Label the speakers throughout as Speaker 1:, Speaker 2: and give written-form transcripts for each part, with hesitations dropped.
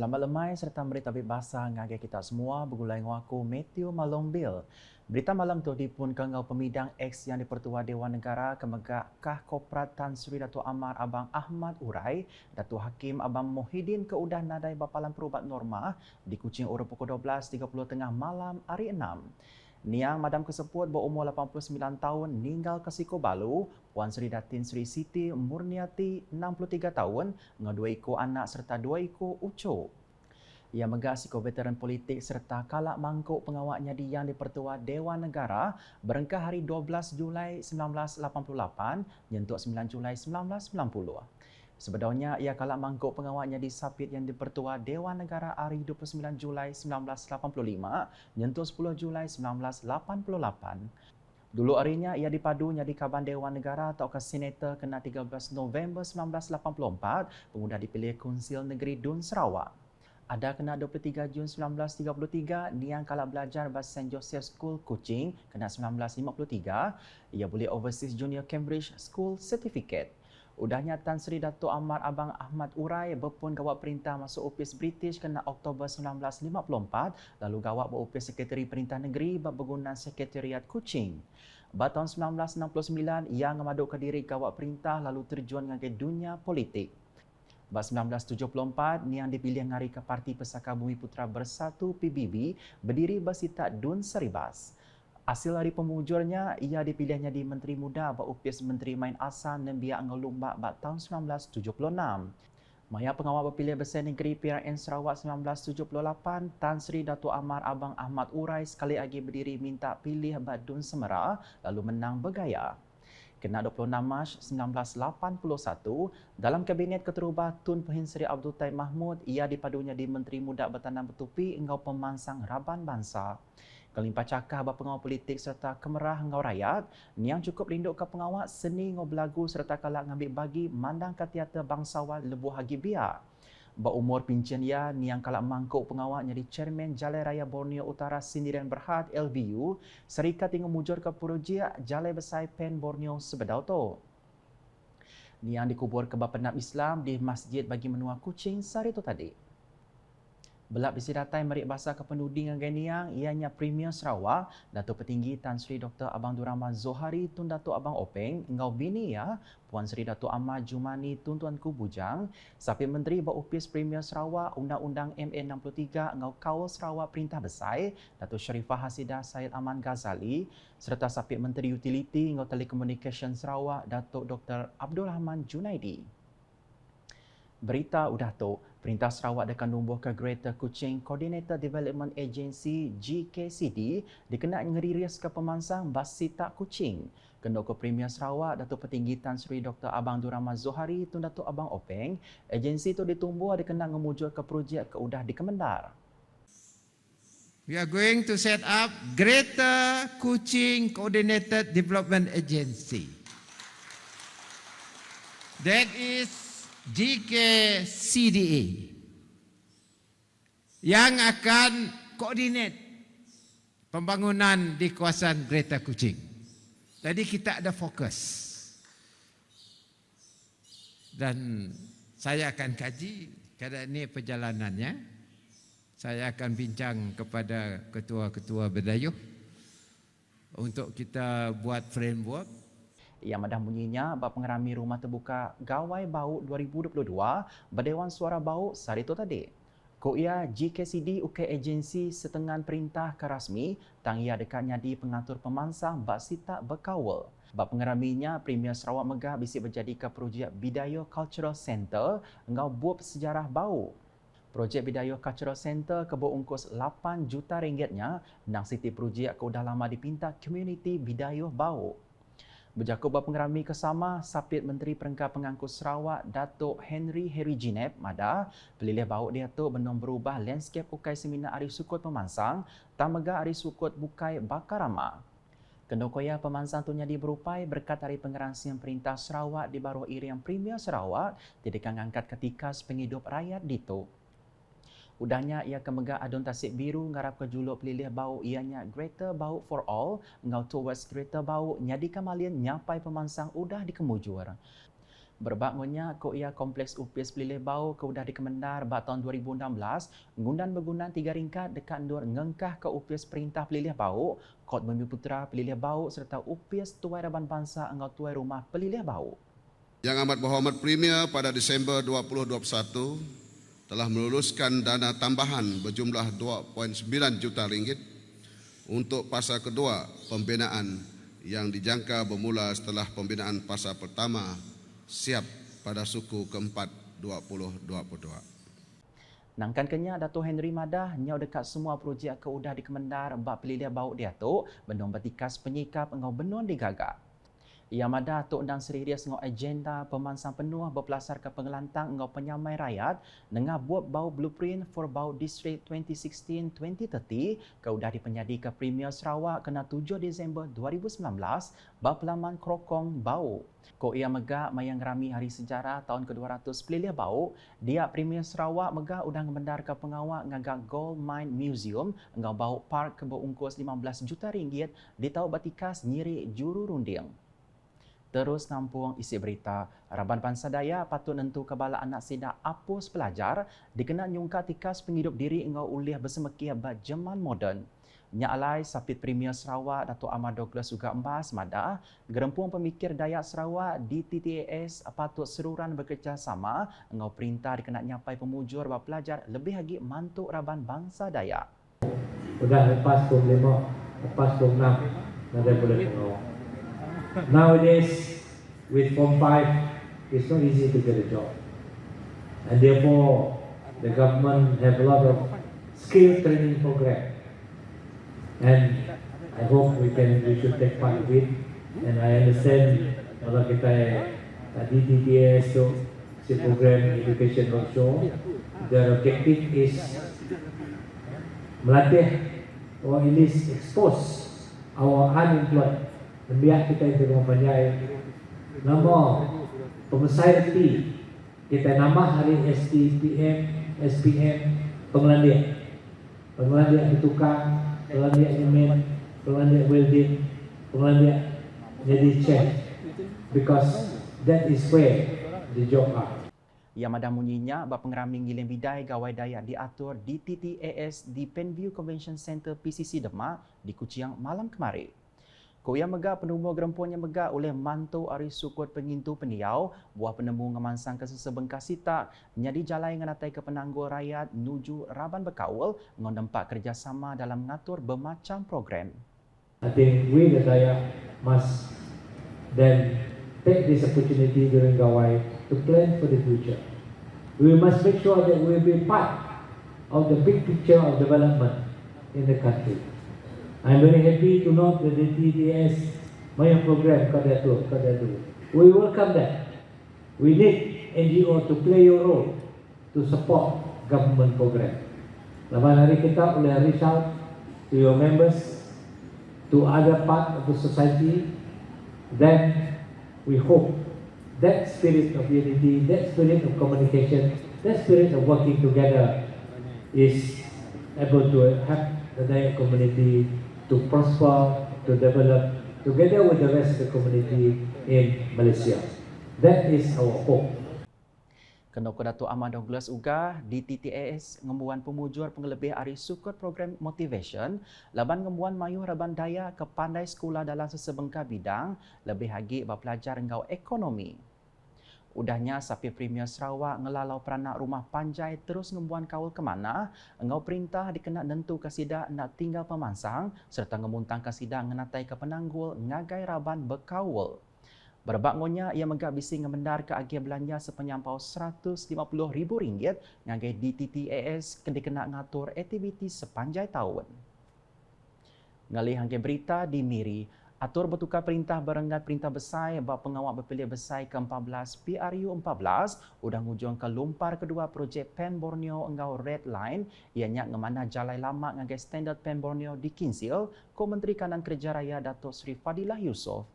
Speaker 1: Selamat lemai serta berita basah ngagai kita semua bergulai dengan aku Matthew Malombil. Berita malam tu dipun kengau pemidang X yang di-Pertua Dewan Negara Kemegak Kah Koprat Tan Sri Datuk Amar Abang Ahmad Urai, Datuk Hakim Abang Muhyiddin keudah nadai Bapalan Perubat Norma di Kuching Urut pukul 12.30 tengah malam hari 6. Niang Madam Keseput berumur 89 tahun meninggal ke Siko Balu, Puan Sri Datin Sri Siti Murniati 63 tahun dengan 2 ekor anak serta 2 ekor ucuk. Ia megah siko veteran politik serta kalak mangkuk pengawaknya di Yang di-Pertua Dewan Negara berengkah hari 12 Julai 1988 nyentuk 9 Julai 1990. Sebenarnya ia kalak mangkuk pengawaknya di Sapit Yang di-Pertua Dewan Negara hari 29 Julai 1985 nyentuk 10 Julai 1988. Dulu harinya ia dipadu jadi Kaban Dewan Negara atau ke Senator kena 13 November 1984 pengudah dipilih Konsil Negeri Dun Sarawak. Ada kena 23 Jun 1933, Niang kalak belajar bahasa St. Joseph School Kuching kena 1953. Ia boleh Overseas Junior Cambridge School Certificate. Udahnya Tan Sri Datuk Amar Abang Ahmad Urai berpun gawat perintah masuk Opis British kena Oktober 1954, lalu gawat berupis Sekretari Perintah Negeri bergunan Sekretariat Kuching. Pada tahun 1969, ia ngamaduk ke diri gawat perintah lalu terjun ke dunia politik. Pada 1974, Niang dipilih ngari ke Parti Pesaka Bumi Putra Bersatu PBB berdiri bersita Dun Seribas. Hasil hari pemujurnya, ia dipilihnya di Menteri Muda berupis Menteri Main Asan dan Biak Ngelumbak pada tahun 1976. Maya pengawal berpilih Besar Negeri PRN Sarawak 1978, Tan Sri Datuk Amar Abang Ahmad Urai sekali lagi berdiri minta pilih Badun Semera lalu menang bergaya. Kena 26 Mac 1981, dalam Kabinet Keterubah Tun Pehin Seri Abdul Taib Mahmud, ia dipadunya di Menteri Muda Bertanam Bertupi engkau pemansang Raban Bangsa. Kelimpah cakah berpengawal politik serta kemerah engkau rakyat, Niang cukup rinduk ke pengawal seni ngau belagu serta kalak ngambil bagi mandang ke teater bangsawan Lebuh Hagi Biak. Berumur pincin ia, Niang kalak mangkuk pengawal jadi Chairman Jalan Raya Borneo Utara Sendirian Berhad LBU, serikat yang mujur ke projek Jalan Besar Pen Borneo sebedau tu. Niang dikubur ke Bapenap Islam di Masjid Bagi Menua Kuching sehari itu tadi. Belak bisiratai merik bahasa kepenudi dengan Niang, ianya Premier Sarawak, Datuk Petinggi Tan Sri Dr. Abang Durrahman Zohari Tun Datuk Abang Openg, engau bini ya, Puan Sri Datuk Ahmad Jumani Tun Tuanku Bujang, Sapit Menteri Berupis Premier Sarawak, Undang-Undang MA 63, engau Kawal Sarawak Perintah Besar, Datuk Sharifah Hasidah Syed Aman Ghazali, serta Sapit Menteri Utility, engau Telekomunikasi Sarawak, Datuk Dr. Abdul Rahman Junaidi. Berita udah tu, Perintah Sarawak akan numbuh ke Greater Kuching Coordinator Development Agency GKCD dikenal ngeriris ke pemansang Basita Kuching. Kena ke Premier Sarawak, Datuk Petinggi Tan Sri Dr. Abang Durrahman Zohari Tun Datuk Abang Openg, agensi itu ditumbuh dikenal ngemujur ke projek ke udah di Kemendar.
Speaker 2: We are going to set up Greater Kuching Coordinated Development Agency. That is GKCDA yang akan koordinat pembangunan di kawasan Greater Kuching. Jadi kita ada fokus. Dan saya akan kaji keadaan ini perjalanannya. Saya akan bincang kepada ketua-ketua berdayuh untuk kita buat framework.
Speaker 1: Ia madah bunyinya bab pengerami rumah terbuka Gawai Bau 2022 Berdewan Suara Bau sehari itu tadi. Ko ia GKCD UK agensi setengah perintah ke rasmi tang ia dekatnya di pengatur pemansang bak sita berkawal. Bab pengeraminya Premier Sarawak Megah bisik berjadi ke projek Bidayuh Cultural Center engau buat sejarah bau. Projek Bidayuh Cultural Center keberungkus 8 juta ringgitnya nang siti projek ke udah lama dipinta komuniti Bidayuh Bau. Berjakub pengerami kesama, Sapit Menteri Perengkah Pengangkut Sarawak, Datuk Henry Jinep, Mada, pelilih bau dia tu benom berubah landscape ukai seminar Ari Sukut Pemansang, Tamaga Ari Sukut Bukai Bakarama. Kendokoya pemansang tu nyadi berupai berkat dari pengeransian Perintah Sarawak di Baruh Irian Premier Sarawak, tidak angkat ketika penghidup rakyat ditu. Udahnya ia kemegak adun tasik biru ngarap ke juluk pelilih bau ianya Greater Bau for All, ngau towards Greater Bau nyadi kamalian nyapai pemansang udah dikemujur. Berbangunnya ko ia kompleks UPS Pelilih Bau ke udah dikemendar ba tahun 2016 ngundan berguna 3 ringkat dekat ndur ngengkah ke UPS Perintah Pelilih Bau, Kod Bumi Putra Pelilih Bau serta UPS Tuai Raban Bangsa Engau Tuai Rumah Pelilih Bau.
Speaker 3: Yang Amat Berhormat Premier pada Disember 2021 telah meluluskan dana tambahan berjumlah 2.9 juta ringgit untuk fasa kedua pembinaan yang dijangka bermula setelah pembinaan fasa pertama siap pada suku keempat 2022.
Speaker 1: Nangkan kenya Dato' Henry Madah nyau dekat semua projek ke udah dikemendar bak Pelilih Bau dia tu benung bertikas penyikap engau benon digagak. Ia Madah tok undang serius ngau agenda pemansang penuh berpelasar ke pengelantang ngau penyamai rakyat nengah buat bau blueprint for Bau District 2016-2030 ke udah dipenyadi ke Premier Sarawak kena 7 Disember 2019 bab pelaman Krokong Bau. Ko ia megah mayang rami hari sejarah tahun ke-200 Pelilih Bau, dia Premier Sarawak megah udang mendar ke pengawak ngagak Gold Mine Museum ngau Bau Park ke berungkus 15 juta ringgit di tau batikas nyiri juru runding. Terus nampung isi berita, Raban Bangsa Daya patut nentu kebala anak sidak apus pelajar dikena nyungka tikas penghidup diri engau ulih bersemekia bat zaman moden. Nya alai Sapit Premier Sarawak Dato' Ahmad Douglas juga embas madah gerempung pemikir Dayak Sarawak di TTAS patut seruran bekerjasama engau perintah dikena nyapai pemujur bab pelajar lebih lagi mantuk Raban Bangsa Dayak.
Speaker 4: Sudah lepas form 5, lepas form 6, nanti boleh tengok. Nowadays, with Form 5, it's not easy to get a job. And therefore, the government have a lot of skill training program. And I hope we should take part of it. And I understand kalau kita di DTS tu, si program Education Roadshow, the objective is melatih or at least expose our unemployed. Biar kita itu mempunyai nama pemesaing fee, kita nambah hari SPM, pengelandian di tukang, pengelandian nyemen, pengelandian welding, pengelandian jadi chef, because that is where the job are.
Speaker 1: Ia madah munyinya bab pengeraming ngilim bidai gawai Dayak diatur di TTAS di Penview Convention Center PCC Demak di Kuching malam kemarin. Ko ia megah penemu gerempunya megah oleh mantu ari sukut pengintu peniau buah penemu ngemansang ke sesebengkah sita nyadi jalai nganatai ke penangguh rakyat nuju Raban Bekawul ngondempak kerjasama dalam mengatur bermacam program.
Speaker 4: I think we the Dayak must then take this opportunity during Gawai to plan for the future. We must make sure that we will be part of the big picture of development in the country. I'm very happy to note that the TTS Maya program kada tu. We welcome that. We need NGO to play your role to support government program. Laman hari kita boleh reach out to your members, to other part of the society. Then we hope that spirit of unity, that spirit of communication, that spirit of working together is able to help the Dayak community to prosper, to develop together with the rest of the community in Malaysia. That is our hope.
Speaker 1: Kena ko Dato' Ahmad Douglas uga di TTAS ngembuan pemujur pengelebih ari sukut program motivation laban ngembuan mayuh Raban Daya ke pandai sekolah dalam sesebengkah bidang lebih lagi bab pelajar engau ekonomi. Udahnya Sapi Premier Sarawak ngelalau peranak rumah panjai terus ngembuan kawal ke mana, engau perintah dikena nentu kasidak nak tinggal pemansang serta ngemuntang kasidak ngenatai ke penanggul ngagai Raban Bekawul. Berbangunnya ia megak bising ngemendar ke agih belanja sepenyampau RM150,000 ngagai di TTAS kena ngatur aktiviti sepanjang tahun. Ngalih hangge berita di Miri, atur bertukar perintah berenggat perintah besar bab pengawal berpilih besar ke-14 PRU14 udang hujung ke lumpar kedua projek Pen Borneo engau Red Line ianya ngemana jalai lama ngagai standard Pen Borneo di Kinsil ko Menteri Kanan Kerja Raya Datuk Seri Fadilah Yusof.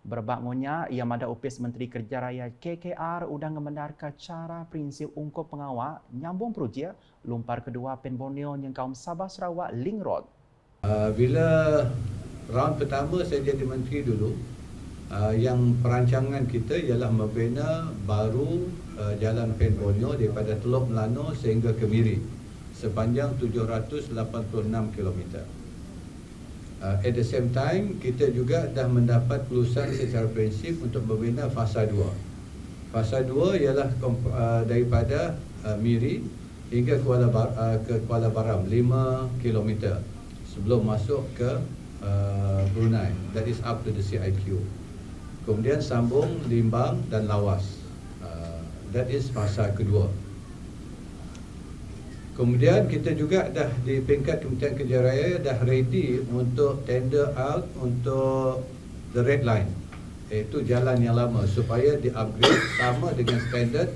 Speaker 1: Berbangunnya ia mada upis Menteri Kerja Raya KKR udang ngemendarkan cara prinsip ungkup pengawal nyambung projek lumpar kedua Pen Borneo yang kaum Sabah Sarawak Link Road.
Speaker 5: Bila round pertama saya jadi menteri dulu, Yang perancangan kita ialah membina baru Jalan Pen Borneo daripada Teluk Melano sehingga ke Miri sepanjang 786 km. At the same time, kita juga dah mendapat kelulusan secara prinsip untuk membina fasa 2. Fasa 2 ialah daripada Miri hingga ke Kuala Baram 5 km sebelum masuk ke Brunei. That is up to the CIQ. Kemudian sambung Limbang dan Lawas. That is fasa kedua. Kemudian kita juga dah di peringkat Kementerian Kerja Raya dah ready untuk tender out untuk the red line, iaitu jalan yang lama supaya di-upgrade sama dengan standard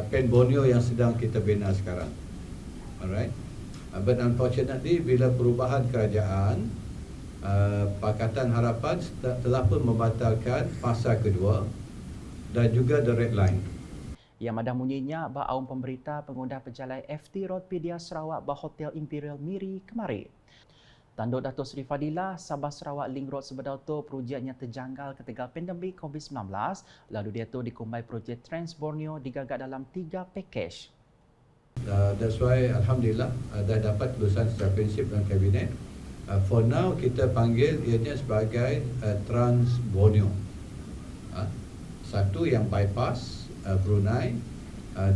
Speaker 5: Pen Borneo yang sedang kita bina sekarang. Alright. But unfortunately bila perubahan kerajaan, Pakatan Harapan telah pun membatalkan fasa kedua dan juga the red line.
Speaker 1: Yang madah munyinya ba'aum pemberita pengundah pejalan FT Road Pedia Sarawak bah Hotel Imperial Miri kemari. Tanduk Dato' Seri Fadilah, Sabah Sarawak Link Road Sebedau tu projeknya terjanggal ketegal pandemik COVID-19, lalu dia tu dikumbai projek Trans Borneo digagak dalam 3 pakej.
Speaker 5: That's why Alhamdulillah dah dapat kelulusan secara prinsip dalam Kabinet. For now kita panggil ianya sebagai Trans Borneo. Satu yang bypass Brunei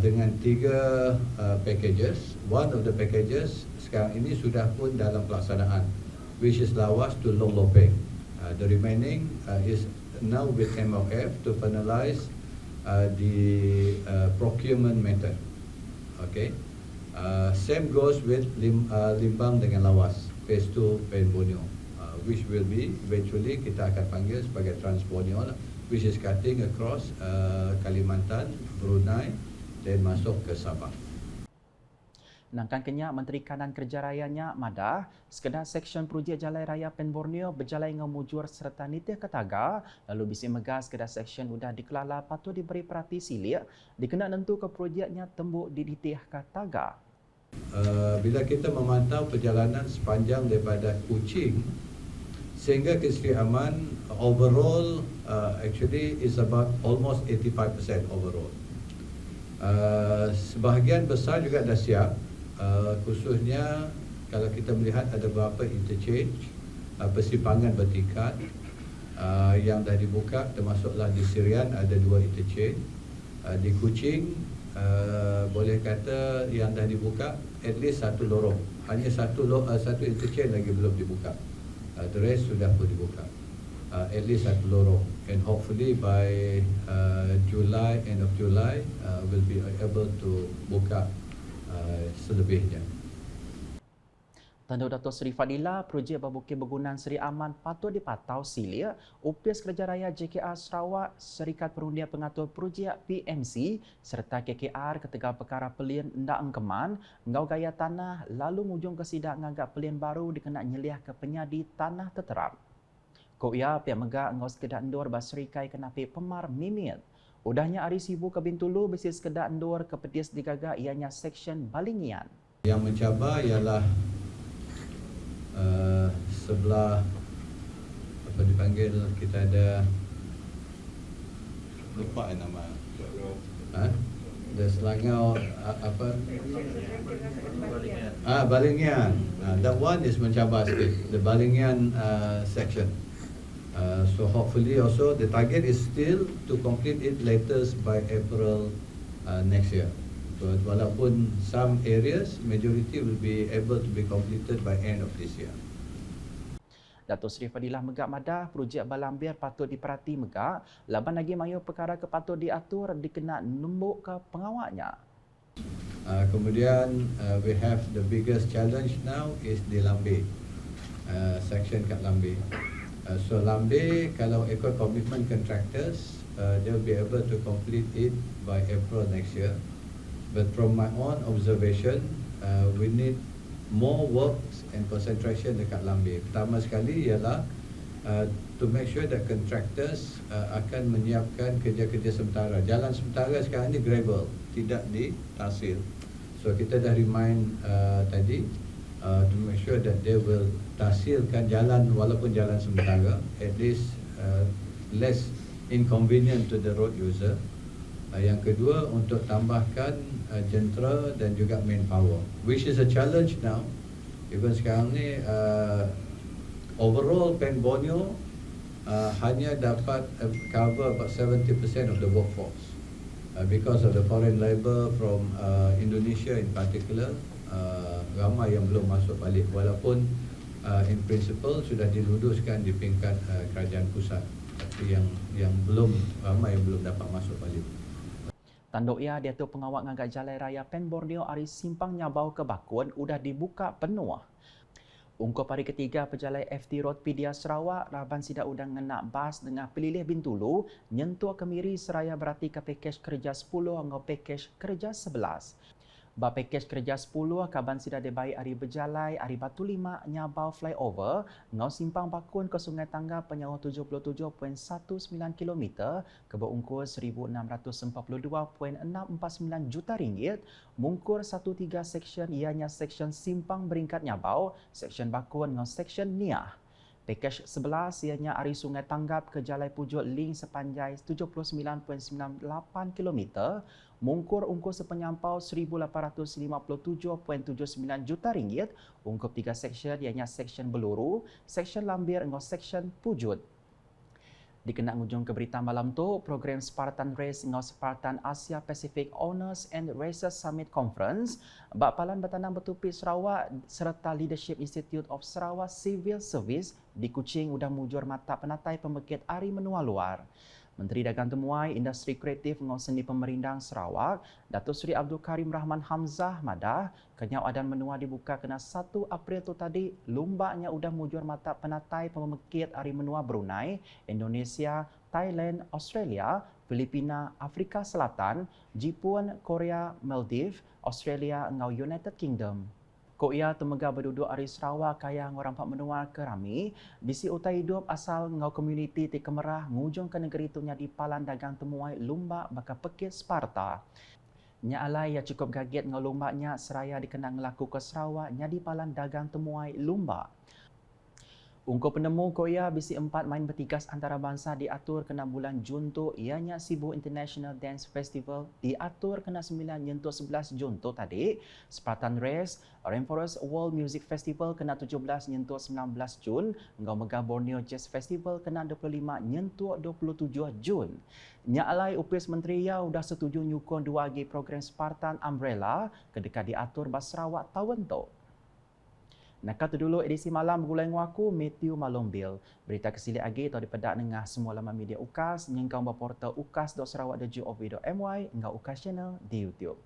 Speaker 5: dengan 3 packages. One of the packages sekarang ini sudah pun dalam pelaksanaan, which is Lawas to Long Lopeng. The remaining is now with MOF to finalize the procurement method. Okay. Same goes with Limbang dengan Lawas, phase 2 Pen Borneo, which will be eventually kita akan panggil sebagai Trans Borneo lah, which is cutting across Kalimantan, Brunei dan masuk ke Sabah.
Speaker 1: Nangkan kenyak Menteri Kanan Kerja Rayanya madah, sekedar seksyen projek Jalan Raya Pen Borneo berjalan dengan mujur serta nitih ketaga, lalu bisi megah sekedar seksyen sudah dikelala patut diberi perhati silik, dikena nentu ke projeknya tembuk di nitih ketaga.
Speaker 5: Bila kita memantau perjalanan sepanjang daripada Kuching sehingga ke Seri Aman, overall actually is about almost 85% overall. Sebahagian besar juga dah siap, khususnya kalau kita melihat ada beberapa interchange, persimpangan bertingkat yang dah dibuka, termasuklah di Sirian ada 2 interchange, di Kuching boleh kata yang dah dibuka at least 1 lorong, hanya satu interchange lagi belum dibuka. The rest sudah pun dibuka, at least 1 lorong, and hopefully by July, end of July, will be able to buka selebihnya.
Speaker 1: Tanduk Dato' Seri Fadilah, projek Babukir Bergunan Seri Aman patut dipatau silia. Upis Kerja Raya JKR Sarawak, Syarikat Perundian Pengatur Projek PMC serta KKR ketegal perkara pelien ndak engkeman, ngau gaya tanah lalu mujung ke sidak ngagak pelien baru dikena nyeliah ke penyadi tanah terterap. Ko ia pihak megak ngau sekedar endor basrikai kenapi pemar mimit. Udahnya Ari Sibu ke Bintulu besi sekedar endor ke pedis digagak ianya seksyen Balingian.
Speaker 5: Yang mencabar ialah sebelah apa dipanggil, kita ada lupa nama the Selangor apa Balingian. That one is mencabar sikit, the Balingian section. So hopefully also the target is still to complete it latest by April next year. So walaupun some areas, majority will be able to be completed by end of this year.
Speaker 1: Dato' Seri Fadilah megak madah, projek Balambir patut diperhati megak, laban lagi mayu perkara ke patut diatur dikena numbuk ke pengawaknya.
Speaker 5: Kemudian we have the biggest challenge now is di Lambe, section kat Lambe. So Lambe, kalau ikut commitment contractors, they will be able to complete it by April next year. But from my own observation, we need more works and concentration dekat Lambe. Pertama sekali ialah to make sure that contractors akan menyiapkan kerja-kerja sementara. Jalan sementara sekarang ni gravel, tidak ditasir. So kita dah remind tadi to make sure that they will tasirkan jalan walaupun jalan sementara, at least less inconvenient to the road user. Yang kedua, untuk tambahkan jentera dan juga manpower, which is a challenge now. Even sekarang ni overall Pen Borneo hanya dapat cover about 70% of the workforce because of the foreign labour from Indonesia in particular. Ramai yang belum masuk balik walaupun in principle sudah diluduskan di peringkat kerajaan pusat, tapi yang belum, ramai yang belum dapat masuk balik.
Speaker 1: Tanduk ia Datuk Pengawal Ngagak Jalan Raya Pen Borneo Ari Simpang Nyabau ke Bakun udah dibuka penuh. Ungkup hari ketiga pejalan FT Road Pidia Sarawak, Raban Sidak udang ngenak bas dengan pelilih Bintulu, nyentuh Kemiri Seraya berarti ke pakej kerja 10 atau pakej kerja 11. Ba pakej kerja 10 kaban Sidak dibaik hari berjalai, hari Batu 5 Nyabau flyover, ngau Simpang Bakun ke Sungai Tangga penyauh 77.19 km ke berungkus RM1,642.649 juta, mungkur 13 seksyen ianya seksyen Simpang Beringkat Nyabau, seksyen Bakun ngau seksyen Niah. Pakej 11 ianya Ari Sungai Tanggap ke Jalai Pujuk Ling sepanjang 79.98 km, mungkur ungkup sepenyampau RM1,857.79 juta, ungkup 3 seksyen ianya seksyen Beluru, seksyen Lambir ngau seksyen Pujut. Dikenak ngujung ke berita malam tu, program Spartan Race ngau Spartan Asia Pacific Owners and Racers Summit Conference, Bapalan Bertanam Bertupi Sarawak serta Leadership Institute of Sarawak Civil Service di Kuching udah mujur mata penatai pembekit Ari Menua Luar. Menteri Dagang Temuai, Industri Kreatif ngau Seni Pemerindang Sarawak, Datuk Seri Abdul Karim Rahman Hamzah madah, kenyau adan menua dibuka kena 1 April tu tadi, lumbaknya udah mujur mata penatai pembekit Ari Menua Brunei, Indonesia, Thailand, Australia, Filipina, Afrika Selatan, Jepun, Korea, Maldives, Australia ngau United Kingdom. Ko ia temega berduduk Ari Sarawak kaya ngorang pak menua kerami, bisi utai hidup asal ngau komuniti ti Kemerah ngujung ke negeri tu nyadi palan dagang temuai lumbak baka pekit Sparta. Nya alai ya cukup gaget ngau lumbaknya seraya dikenang ngelaku ke Sarawak nyadi palan dagang temuai lumbak. Ungkup penemu Korea bisi 4 main bertigas antarabangsa diatur kena bulan Jun tu, ianya Sibu International Dance Festival diatur kena 9 nyentuh 11 Jun tu tadi, Spartan Race, Rainforest World Music Festival kena 17 nyentuh 19 Jun, ngau Megah Borneo Jazz Festival kena 25 nyentuh 27 Jun. Nya alai upis menteri ya udah setuju nyukun 2 lagi program Spartan Umbrella kedekat diatur bas Sarawak tahun tu. Nakatu dulu edisi malam bergulai dengan aku, Matthew Malombil. Berita kesilik lagi atau dipedak dengan semua laman media UKAS, nyengkau portal ukas.sarawak.gov.my, enggak UKAS channel di YouTube.